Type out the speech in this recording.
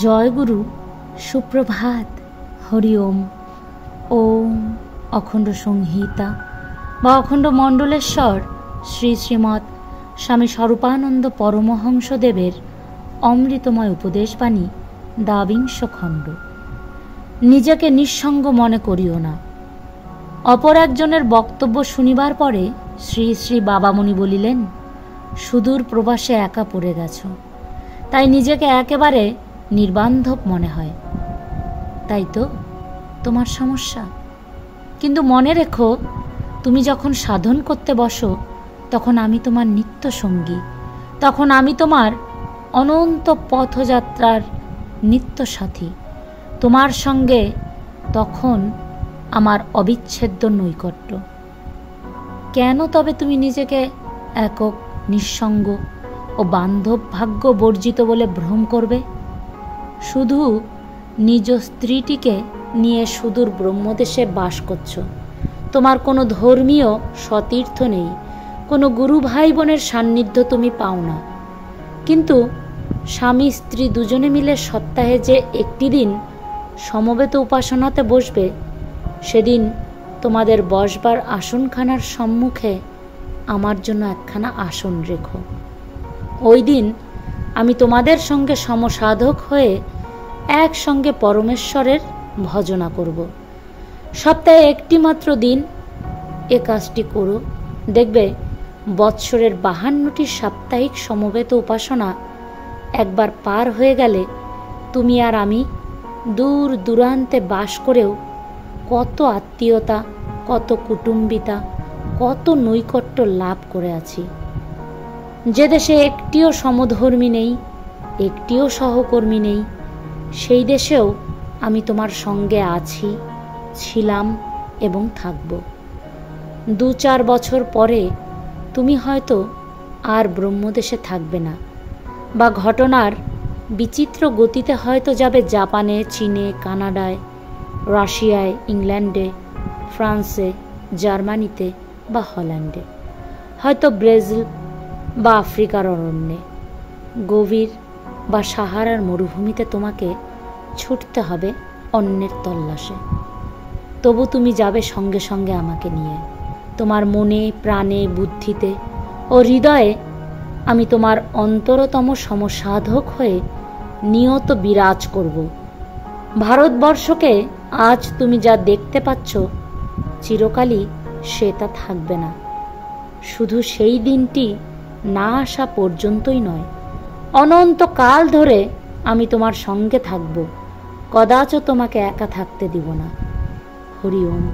জয় গুরু, সুপ্রভাত, হরি ওম। ওম অখণ্ড সংহিতা বা অখণ্ড মণ্ডলেশ্বর শ্রী শ্রীমৎ স্বামী স্বরূপানন্দ পরমহংসদেবের অমৃতময় উপদেশবাণী, দ্বাবিংশ খণ্ড। নিজেকে নিঃসঙ্গ মনে করিও না। অপর একজনের বক্তব্য শুনিবার পরে শ্রী শ্রী বাবামণি বলিলেন, সুদূর প্রবাসে একা পড়ে গেছ, তাই নিজেকে একেবারে নির্বান্ধব মনে হয়। তাই তো তোমার সমস্যা। কিন্তু মনে রেখো, তুমি যখন সাধন করতে বসো তখন আমি তোমার নিত্য সঙ্গী, তখন আমি তোমার অনন্ত পথযাত্রার নিত্য সাথী। তোমার সঙ্গে তখন আমার অবিচ্ছেদ্য নৈকট্য। কেন তবে তুমি নিজেকে একক, নিঃসঙ্গ ও বান্ধব ভাগ্য বর্জিত বলে ভ্রম করবে? শুধু নিজ স্ত্রীটিকে নিয়ে সুদূর ব্রহ্মদেশে বাস করছ। তোমার কোনো ধর্মীয় সতীর্থ নেই, কোনো গুরু ভাই বোনের সান্নিধ্য তুমি পাও না। কিন্তু স্বামী স্ত্রী দুজনে মিলে সপ্তাহে যে একটি দিন সমবেত উপাসনাতে বসবে, সেদিন তোমাদের বসবার আসনখানার সম্মুখে আমার জন্য একখানা আসন রেখো। ওই দিন আমি তোমাদের সঙ্গে সমসাধক হয়ে একসঙ্গে পরমেশ্বরের ভজনা করব। সপ্তাহে একটি মাত্র দিন এ কাজটি করো, দেখবে বৎসরের 52টি সাপ্তাহিক সমবেত উপাসনা একবার পার হয়ে গেলে তুমি আর আমি দূর দূরান্তে বাস করেও কত আত্মীয়তা, কত কুটুম্বিতা, কত নৈকট্য লাভ করে আছি। যে দেশে একটিও সমধর্মী নেই, একটিও সহকর্মী নেই, সেই দেশেও আমি তোমার সঙ্গে আছি, ছিলাম এবং থাকব। 2-4 বছর পরে তুমি হয়তো আর ব্রহ্মদেশে থাকবে না, বা ঘটনার বিচিত্র গতিতে হয়তো যাবে জাপানে, চীনে, কানাডায়, রাশিয়ায়, ইংল্যান্ডে, ফ্রান্সে, জার্মানিতে বা হল্যান্ডে, হয়তো ব্রাজিল বা আফ্রিকার অরণ্যে, গভীর বা সাহারার মরুভূমিতে তোমাকে ছুটতে হবে অন্যের তল্লাশে। তবু তুমি যাবে সঙ্গে সঙ্গে আমাকে নিয়ে। তোমার মনে, প্রাণে, বুদ্ধিতে ও হৃদয়ে আমি তোমার অন্তরতম সমসাধক হয়ে নিয়ত বিরাজ করব। ভারতবর্ষকে আজ তুমি যা দেখতে পাচ্ছ, চিরকালই সে তা থাকবে না। শুধু সেই দিনটি না আসা পর্যন্তই নয়, অনন্তকাল ধরে আমি তোমার সঙ্গে থাকব, কদাচ তোমাকে একা থাকতে দিব না। হরি ওম।